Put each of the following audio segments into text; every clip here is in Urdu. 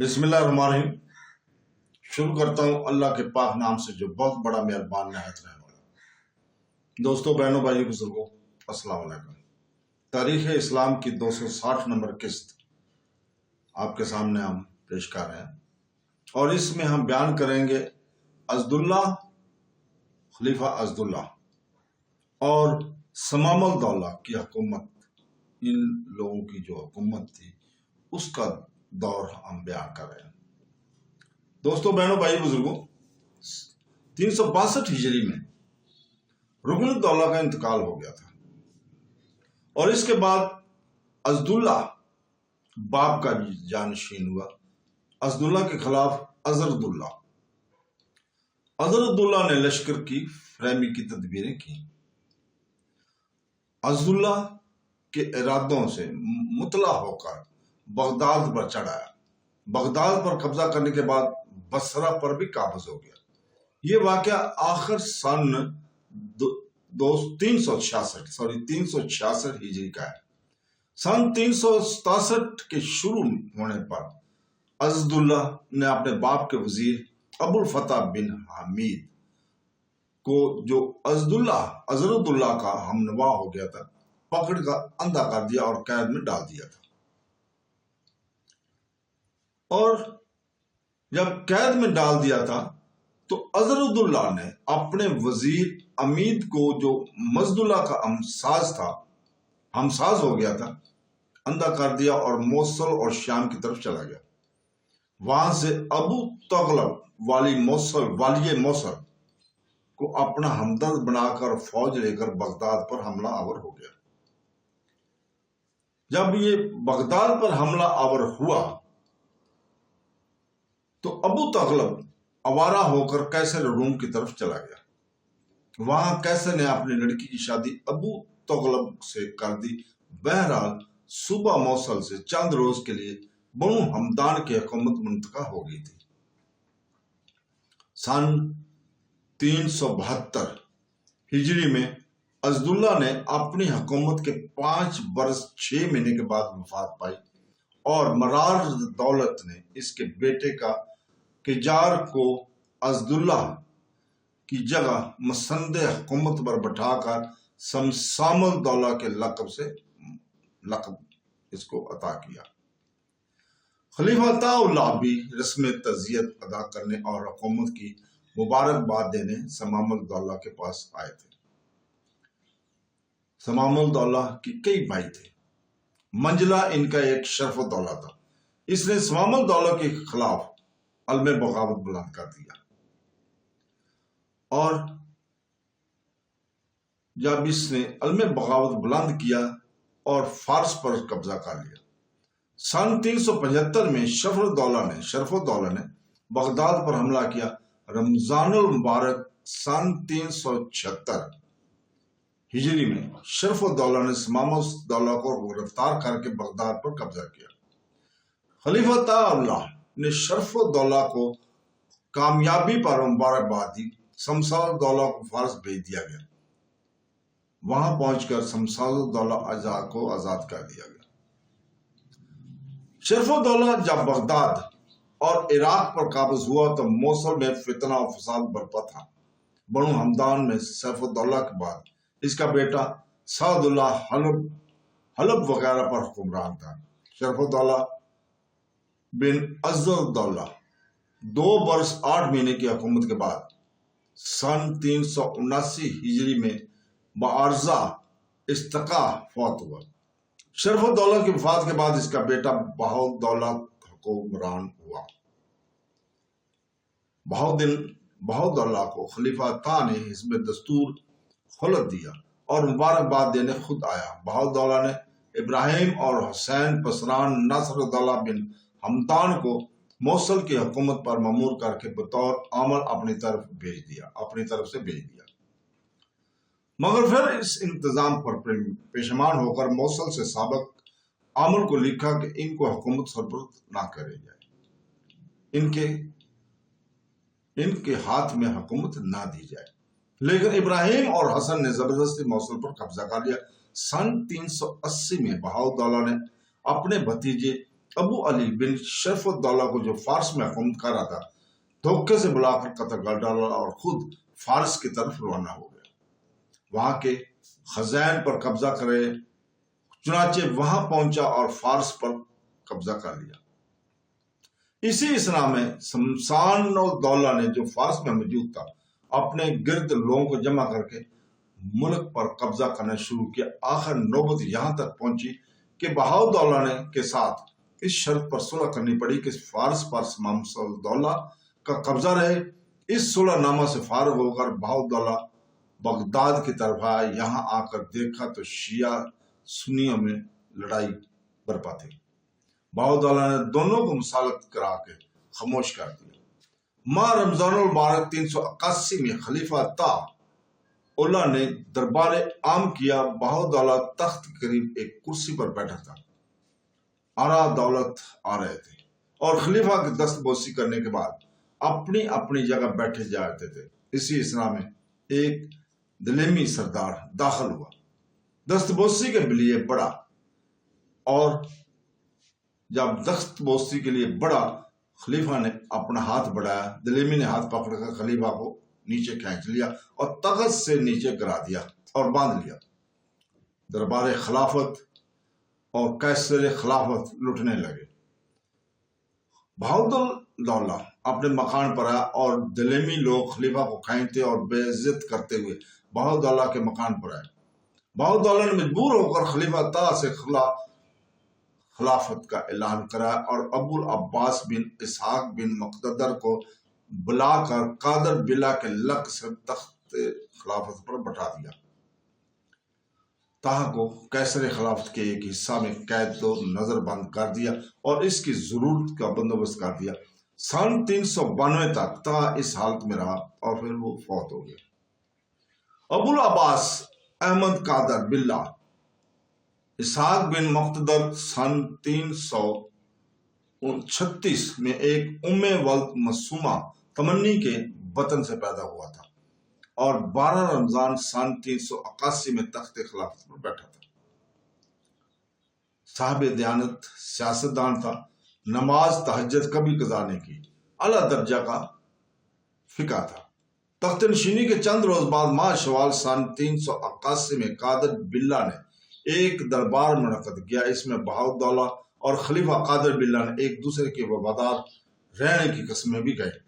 بسم اللہ الرحمن الرحیم۔ شروع کرتا ہوں اللہ کے پاک نام سے جو بہت بڑا مہربان نہایت رحم والا۔ دوستوں، بہنوں، بھائیوں، بزرگوں، السلام علیکم۔ تاریخ اسلام کی 260 نمبر قسط آپ کے سامنے ہم پیش کر رہے ہیں، اور اس میں ہم بیان کریں گے عضداللہ، خلیفہ عضداللہ اور ثمام الدولہ کی حکومت۔ ان لوگوں کی جو حکومت تھی اس کا دور ہم بیان کر رہے ہیں۔ دوستوں، بہنوں، بھائی، بزرگوں، 362 ہجری میں رکن الدولہ کا انتقال ہو گیا تھا، اور اس کے بعد عضداللہ باپ کا جانشین ہوا۔ عضداللہ کے خلاف عضداللہ نے لشکر کی فراہمی کی تدبیریں کی۔ عضداللہ کے ارادوں سے مطلع ہو کر بغداد پر چڑھایا۔ بغداد پر قبضہ کرنے کے بعد بصرہ پر بھی قابض ہو گیا۔ یہ واقعہ آخر سن 366 ہجری کا ہے۔ سن 367 کے شروع ہونے پر عضداللہ نے اپنے باپ کے وزیر ابو الفتح بن حمید کو، جو عضداللہ کا ہمنوا ہو گیا تھا، پکڑ کر اندھا کر دیا اور قید میں ڈال دیا تھا۔ اور جب قید میں ڈال دیا تھا تو عضداللہ نے اپنے وزیر امید کو، جو مزداللہ کا ہمساز ہو گیا تھا، اندھا کر دیا اور موصل اور شام کی طرف چلا گیا۔ وہاں سے ابو تغلب والی موصل کو اپنا ہمدرد بنا کر فوج لے کر بغداد پر حملہ آور ہو گیا۔ جب یہ بغداد پر حملہ آور ہوا تو ابو تغلب آوارہ ہو کر قیصر روم کی طرف چلا گیا۔ وہاں قیصر نے اپنی لڑکی کی شادی ابو تغلب سے کر دی۔ بہرحال صوبہ موصل سے چند روز کے لیے بنو ہمدان کی حکومت منتقل ہو گئی تھی۔ سن 372 ہجری میں عضداللہ نے اپنی حکومت کے 5 برس 6 مہینے کے بعد وفات پائی، اور مرار دولت نے اس کے بیٹے کا قجار کو عضداللہ کی جگہ مسند حکومت پر بٹھا کر ثمام الدولہ کے لقب اس کو عطا کیا۔ خلیفہ عطا اللہ بھی رسم تعزیت ادا کرنے اور حکومت کی مبارکباد دینے ثمام الدولہ کے پاس آئے تھے۔ ثمام الدولہ کی کئی بھائی تھے۔ منجلہ ان کا ایک شرف الدولہ تھا۔ اس نے ثمام الدولہ کے خلاف علم بغاوت بلند کر دیا، اور جب اس نے علم بغاوت بلند کیا اور فارس پر قبضہ کر لیا، سن 375 میں شرف الدولہ نے بغداد پر حملہ کیا۔ رمضان المبارک سن 376 ہجری میں شرف الدولہ نے ثمام الدولہ کو گرفتار کر کے بغداد پر قبضہ کیا۔ خلیفہ عطا اللہ نے شرف الدولہ کو کامیابی پر مبارکباد دی۔ ثمام الدولہ کو فارس بھیج دیا گیا۔ وہاں پہنچ کر ثمام الدولہ کو آزاد کر دیا گیا۔ شرف الدولہ جب بغداد اور عراق پر قابض ہوا تو موصل میں فتنہ و فساد برپا تھا۔ بنو ہمدان میں سیف الدولہ کے بعد اس کا بیٹا سعد اللہ حلب وغیرہ پر حکمران تھا۔ شرف الدولہ بن عضداللہ 2 برس 8 مہینے کی حکومت کے بعد سن 379 ہجری میں بعرضہ استقا فوت ہوا۔ شرف الدولہ کی وفات کے بعد اس کا بیٹا بہاءالدولہ حکمران ہوا۔ بہاءالدولہ کو خلیفہ عطا نے حزب دستور خلد دیا اور مبارکباد دینے خود آیا۔ بہاءالدولہ نے ابراہیم اور حسین پسران ناصر الدولہ بن ہمدان کو موصل کی حکومت پر مامور کر کے بطور عامل اپنی طرف سے بھیج دیا، مگر پھر اس انتظام پر پیشمان ہو کر موصل سے سابق عامل کو لکھا کہ ان کو حکومت سپرد نہ کرے جائے، ان کے ہاتھ میں حکومت نہ دی جائے۔ لیکن ابراہیم اور حسن نے زبردستی موصل پر قبضہ کر لیا۔ سن 380 میں بہاءالدولہ نے اپنے بھتیجے ابو علی بن شرف الدولہ کو جو فارس میں حکومت کر رہا تھا دھوکے سے بلا کر قتل کر ڈالا اور خود فارس کی طرف روانہ ہو گیا، وہاں کے خزائن پر قبضہ کرے، چنانچہ وہاں پہنچا اور فارس پر قبضہ کر لیا۔ اسی اسنا میں سمسان الدولہ نے جو فارس میں موجود تھا اپنے گرد لوگوں کو جمع کر کے ملک پر قبضہ کرنا شروع کیا۔ آخر نوبت یہاں تک پہنچی کہ بہاؤالدولہ نے کے ساتھ اس شرط پر صلح کرنی پڑی کہ فارس پر سمسان الدولہ کا قبضہ رہے۔ اس صلح نامہ سے فارغ ہو کر بہاؤالدولہ بغداد کی طرف آیا۔ یہاں آ کر دیکھا تو شیعہ سنیوں میں لڑائی برپا تھی۔ بہاؤالدولہ نے دونوں کو مسالت کرا کے خاموش کر دیا۔ ماہ رمضان المبارک 381 میں خلیفہ طا اللہ نے دربار عام کیا۔ بہاؤالدولہ تخت کے قریب ایک کرسی پر بیٹھا تھا، آرا دولت آ رہے تھے اور خلیفہ کی دست بوسی کرنے کے بعد اپنی اپنی جگہ بیٹھے جاتے تھے۔ اسی اسنا میں ایک دلیمی سردار داخل ہوا، دست بوسی کے لیے بڑا، اور جب دست بوسی کے لیے بڑا خلیفہ نے اپنا ہاتھ بڑھایا، دلیمی نے ہاتھ پکڑ کر خلیفہ کو نیچے کھینچ لیا اور تخت سے نیچے گرا دیا اور باندھ لیا۔ دربار خلافت اور قیصر خلافت لٹنے لگے۔ بہاؤالدولہ اپنے مکان پر آیا اور دلیمی لوگ خلیفہ کو کھینچتے اور بے عزت کرتے ہوئے بہاؤالدولہ کے مکان پر آئے۔ بہاؤالدولہ نے مجبور ہو کر خلیفہ طا سے خلافت کا اعلان کرایا اور ابو العباس بن اسحاق بن مقتدر کو بلا کر قادر بلا کے لق سے تخت خلافت پر بٹھا دیا۔ طا کو قیصر خلافت کے ایک حصہ میں قید و نظر بند کر دیا اور اس کی ضرورت کا بندوبست کر دیا۔ سن 392 تک طا اس حالت میں رہا اور پھر وہ فوت ہو گیا۔ ابو العباس احمد قادر باللہ اسحاق بن مقتدر سن 336 میں ایک ام ولد مسومہ تمنی کے وطن سے پیدا ہوا تھا اور 12 رمضان سن 381 میں تخت خلافت پر بیٹھا تھا۔ صاحب دیانت سیاستدان تھا، نماز تہجد کبھی قضا نہیں کی، اعلیٰ درجہ کا فقہ تھا۔ تخت نشینی کے چند روز بعد ماہ شوال سن 381 میں قادر باللہ نے ایک دربار منعقد کیا۔ اس میں بہاؤالدولہ اور خلیفہ قادر باللہ نے ایک دوسرے کے وفادار رہنے کی قسمیں بھی کہی۔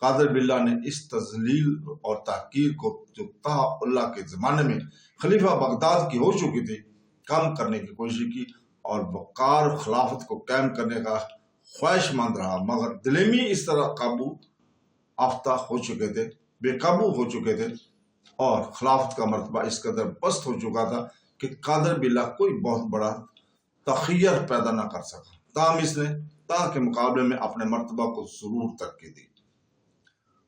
قادر باللہ نے اس تذلیل اور تحقیر کو جو طا اللہ کے زمانے میں خلیفہ بغداد کی ہو چکی تھی کم کرنے کی کوشش کی اور وقار خلافت کو قائم کرنے کا خواہش مند رہا، مگر دلیمی اس طرح قابو آفتہ ہو چکے تھے، بے قابو ہو چکے تھے اور خلافت کا مرتبہ اس قدر پست ہو چکا تھا کہ قادر باللہ کوئی بہت بڑا تخیر پیدا نہ کر سکا۔ تاہم اس نے طا کے مقابلے میں اپنے مرتبہ کو ضرور ترقی دی۔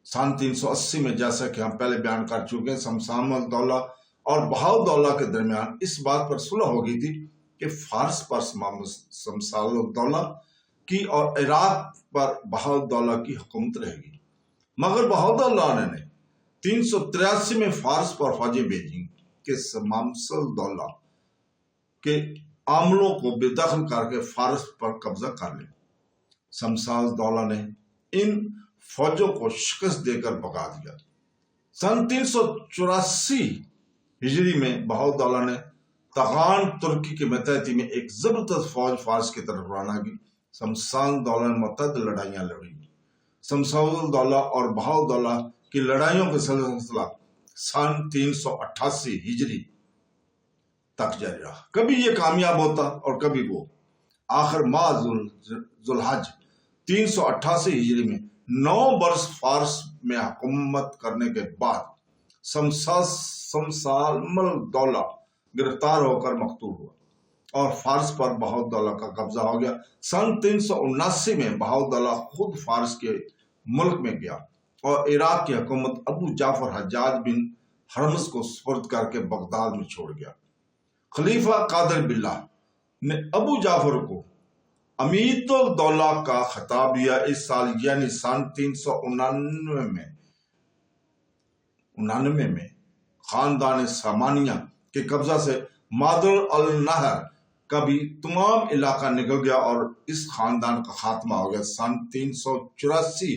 سن 380 میں جیسا کہ ہم پہلے بیان کر چکے ہیں، سمسان الدولہ اور بہاؤالدولہ کے درمیان اس بات پر صلح ہو گئی تھی کہ فارس پر سمسان الدولہ کی اور عراق پر بہاؤالدولہ کی حکومت رہے گی، مگر بہاؤالدولہ نے 383 میں فارس پر فوجیں بھیجیں کہ سمسان الدولہ کے عاملوں کو بے دخل کر کے فارس پر قبضہ کر لیں۔ سمسان الدولہ نے ان فوجوں کو شکست دے کر بھگا دیا۔ سن 384 ہجری میں بہاؤالدولہ نے تغان ترکی کے متحدی میں ایک زبردست فوج فارس کی طرف روانہ کی۔ سمسان الدولہ نے متعدد لڑائیاں لڑی۔ سمسان الدولہ اور بہاؤالدولہ کی لڑائیوں کا سلسلہ سن 388 ہجری تک جاری رہا، کبھی یہ کامیاب ہوتا اور کبھی وہ۔ آخر ماہ ذوالحج 388 ہجری میں 9 برس فارس میں حکومت کرنے کے بعد سمسان الدولہ گرفتار ہو کر مقتول ہوا اور فارس پر بہاؤالدولہ کا قبضہ ہو گیا۔ سن 379 میں بہاؤالدولہ خود فارس کے ملک میں گیا اور عراق کی حکومت ابو جعفر حجاج بن ہرمز کو سپرد کر کے بغداد میں چھوڑ گیا۔ خلیفہ قادر باللہ نے ابو جعفر کو امیت الدولہ کا خطاب دیا۔ اس سال یعنی سن 399 میں خاندان سامانیہ کے قبضہ سے مادر النہر کا بھی تمام علاقہ نکل گیا اور اس خاندان کا خاتمہ ہو گیا۔ سن 384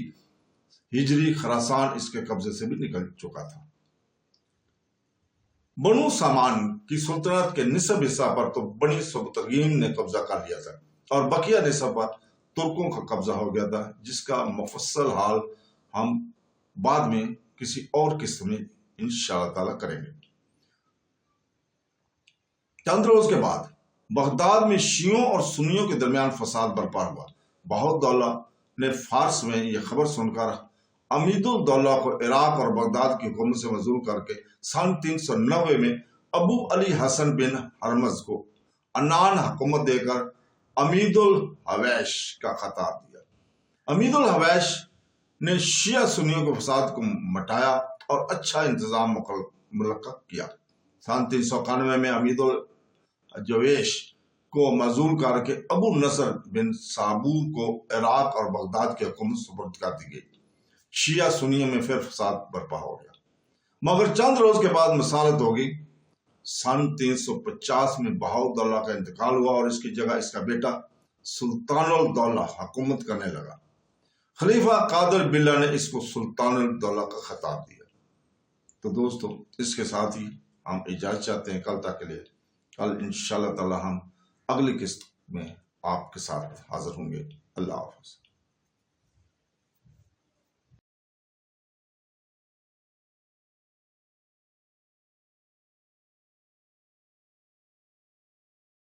ہجری خراسان اس کے قبضے سے بھی نکل چکا تھا۔ بنو سامان کی سلطنت کے نصف حصہ پر تو بنی سبتگین نے قبضہ کر لیا تھا اور بقیہ نصف پر ترکوں کا قبضہ ہو گیا تھا، جس کا مفصل حال ہم بعد میں کسی اور قسط میں انشاءاللہ تعالیٰ کریں گے۔ چند روز کے بعد بغداد میں شیعوں اور سنیوں کے درمیان فساد برپا ہوا۔ بہاءالدولہ نے فارس میں یہ خبر سن کر امید الدولہ کو عراق اور بغداد کی حکومت سے معزول کر کے سن 390 میں ابو علی حسن بن ہرمز کو عنان حکومت دے کر امید الحویش کا خطاب دیا۔ امید الحویش نے شیعہ سنیوں کے فساد کو مٹایا اور اچھا انتظام ملقب کیا۔ سن 391 میں امید الجویش کو معزول کر کے ابو نصر بن صابور کو عراق اور بغداد کی حکومت سپرد کر دی گئی۔ شیعہ سنیوں میں پھر فساد برپا ہو گیا، مگر چند روز کے بعد مسالت ہو گئی۔ سن 350 میں بہاءالدولہ کا انتقال ہوا اور اس کی جگہ اس کا بیٹا سلطان الدولہ حکومت کرنے لگا۔ خلیفہ قادر باللہ نے اس کو سلطان الدولہ کا خطاب دیا۔ تو دوستو، اس کے ساتھ ہی ہم اجازت چاہتے ہیں کل تک کے لیے۔ کل انشاءاللہ تعالی ہم اگلی قسط میں آپ کے ساتھ حاضر ہوں گے۔ اللہ حافظ۔